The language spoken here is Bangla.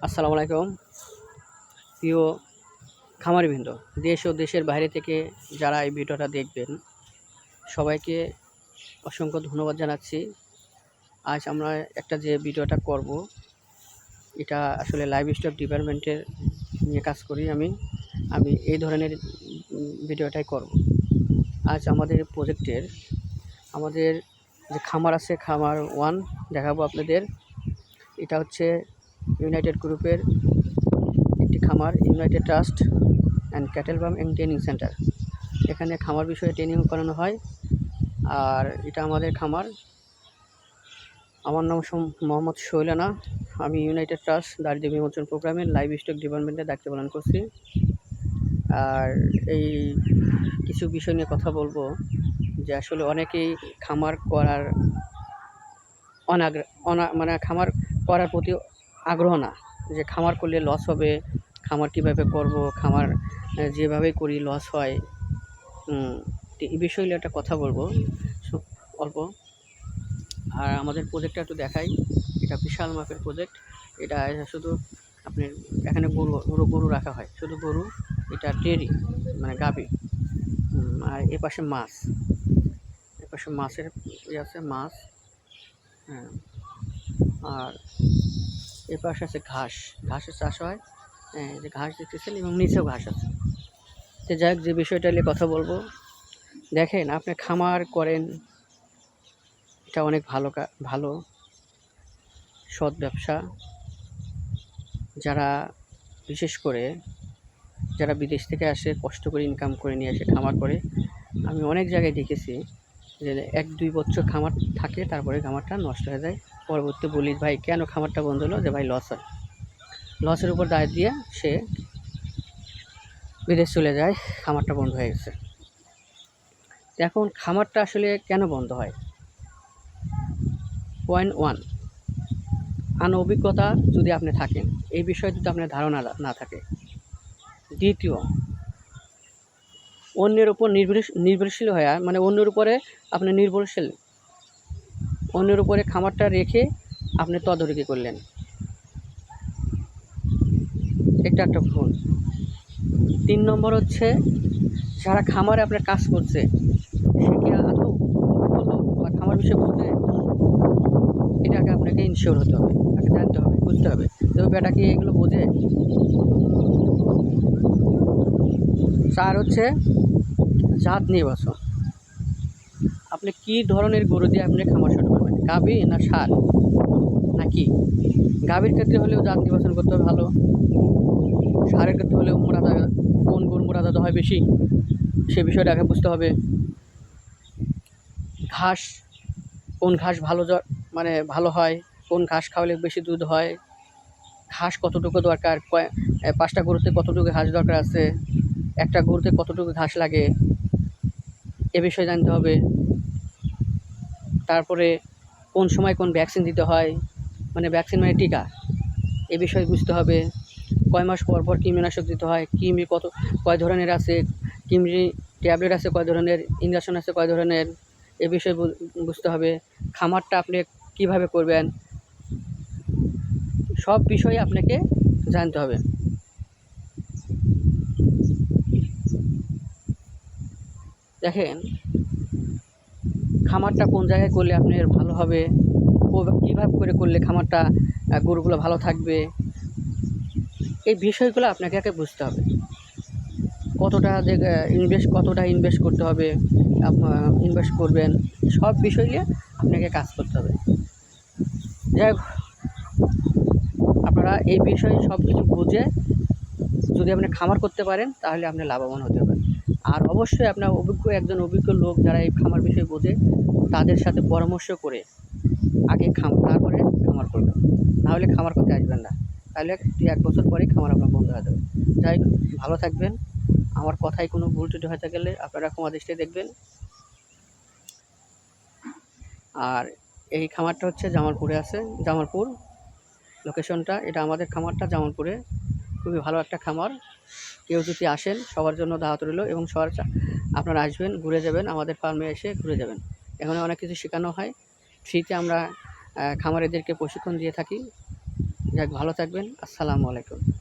আসসালামু আলাইকুম প্রিয় খামারিবৃন্দ, দেশ ও দেশের বাইরে থেকে যারা এই ভিডিওটা দেখবেন সবাইকে অসংখ্য ধন্যবাদ জানাচ্ছি। আজ আমরা একটা যে ভিডিওটা করব এটা আসলে লাইভ স্টক ডিপার্টমেন্টের নিয়ে কাজ করি। আমি এই ধরনের ভিডিওটাই করব। আজ আমাদের প্রজেক্টের আমাদের যে খামার আছে, খামার 1 দেখাবো আপনাদের। এটা হচ্ছে ইউনাইটেড গ্রুপের একটি খামার, United trust and cattle farm and training centre. এখানে খামার বিষয়ে ট্রেনিং করানো হয়। আর এটা আমাদের খামার। আমার নাম মোহাম্মদ শৈলানা। আমি ইউনাইটেড ট্রাস্ট দারিদ্র্য বিমোচন প্রোগ্রামের লাইভ স্টক ডিপার্টমেন্টে দায়িত্ব পালন করছি। আর এই কিছু বিষয় নিয়ে কথা বলবো যে আসলে অনেকেই খামার করার মানে খামার করার প্রতি আগ্রহ না, যে খামার করলে লস হবে, খামার কীভাবে করব, খামার যেভাবেই করি লস হয়। এই বিষয়ে একটা কথা বলবো অল্প। আর আমাদের প্রজেক্টটা একটু দেখাই। এটা বিশাল মাপের প্রজেক্ট। এটা শুধু আপনার এখানে গরু রাখা হয়, শুধু গরু। এটা ডেয়ারি মানে গাভী। আর এপাশে মাছ, এপাশে মাছের আছে মাছ। হ্যাঁ, আর এপাশে আছে ঘাসের চাষ হয়। যে ঘাস দেখতেছেন এবং নিচেও ঘাস আছে। তো যাই হোক, যে বিষয়টা নিয়ে কথা বলবো, দেখেন আপনি খামার করেন, এটা অনেক ভালো সৎ ব্যবসা। যারা বিশেষ করে যারা বিদেশ থেকে আসে, কষ্ট করে ইনকাম করে নিয়ে আসে খামার করে, আমি অনেক জায়গায় দেখেছি যে 1-2 বছর খামার থাকে, তারপরে খামারটা নষ্ট হয়ে যায়। পরবর্তী বলি, ভাই কেন খামারটা বন্ধ হলো? যে ভাই লস হয়। লসের উপর দায় দিয়ে সে বিদেশ চলে যায়, খামারটা বন্ধ হয়ে গেছে। এখন খামারটা আসলে কেন বন্ধ হয়? পয়েন্ট 1, অভিজ্ঞতা যদি আপনি থাকেন, এই বিষয়ে যদি আপনার ধারণা না থাকে। দ্বিতীয়, অন্যের উপর নির্ভরশীল হয়ে, মানে অন্যের উপরে আপনি নির্ভরশীল, অন্যের উপরে খামারটা রেখে আপনি তদারকি করলেন, এটা একটা ভুল। 3 নম্বর হচ্ছে, যারা খামারে আপনার কাজ করছে সে কি আদৌ অভিজ্ঞ বা খামার বিষয়ে বুঝে? এটাকে আপনাকে ইনশিওর হতে হবে, তাকে জানতে হবে, বুঝতে হবে। তবে বেটা কি এগুলো বোঝে? 4 হচ্ছে জাত নির্বাচন। আপনি কী ধরনের গরু দিয়ে আপনি খামার শুরু করবেন? গাভী না ষাঁড় নাকি? গাভীর ক্ষেত্রে হলেও জাত নির্বাচন করতে হবে ভালো। ষাঁড়ের ক্ষেত্রে হলেও কোন গরু মোরাদা হয় বেশি, সে বিষয়টা আগে বুঝতে হবে। ঘাস, কোন ঘাস মানে ভালো হয়, কোন ঘাস খাওয়ালে বেশি দুধ হয়, ঘাস কতটুকু দরকার, 5টা গরুতে কতটুকু ঘাস দরকার আছে, একটা গরুতে কতটুকু ঘাস লাগে, এ বিষয়ে জানতে হবে। তারপরে কোন সময় কোন ভ্যাকসিন দিতে হয়, মানে ভ্যাকসিন মানে টিকা, এ বিষয়ে বুঝতে হবে। কয় মাস পর পর কৃমিনাশক দিতে হয়, কয় ধরনের আছে, কৃমি ট্যাবলেট আছে কয় ধরনের, ইঞ্জেকশন আছে কয় ধরনের, এ বিষয়ে বুঝতে হবে। খামারটা আপনি কীভাবে করবেন, সব বিষয়ে আপনাকে জানতে হবে। দেখেন, খামারটা কোন জায়গায় করলে আপনার ভালো হবে, কীভাবে করে করলে খামারটা গরুগুলো ভালো থাকবে, এই বিষয়গুলো আপনাকে আগে বুঝতে হবে। কতটা ইনভেস্ট করতে হবে, ইনভেস্ট করবেন, সব বিষয় নিয়ে আপনাকে কাজ করতে হবে। যাই হোক, আপনারা এই বিষয়ে সব কিছু বুঝে যদি আপনি খামার করতে পারেন, তাহলে আপনি লাভবান হতে পারেন। আর অবশ্যই আপনার একজন অভিজ্ঞ লোক যারা এই খামার বিষয়ে বোঝে, তাদের সাথে পরামর্শ করে আগে তারপরে খামার করবেন। নাহলে খামার করতে আসবেন না, তাহলে 1 বছর পরেই খামার আপনার বন্ধ হয়ে যাবে। যাই হোক, ভালো থাকবেন। আমার কথায় কোনো ভুল ত্রুটি হয়ে গেলে আপনারা ক্ষমা দৃষ্টিতে দেখবেন। আর এই খামারটা হচ্ছে জামালপুরে আছে, জামালপুর লোকেশনটা। এটা আমাদের খামারটা জামালপুরে, খুবই ভালো একটা খামার। কেউ যদি আসেন, সবার জন্য দাওয়াত রইল, এবং সবার আপনারা আসবেন, ঘুরে যাবেন, আমাদের ফার্মে এসে ঘুরে যাবেন। এখানে অনেক কিছু শেখানো হয় ফ্রিতে। আমরা খামারিদেরকে প্রশিক্ষণ দিয়ে থাকি। যাক, ভালো থাকবেন। আসসালামু আলাইকুম।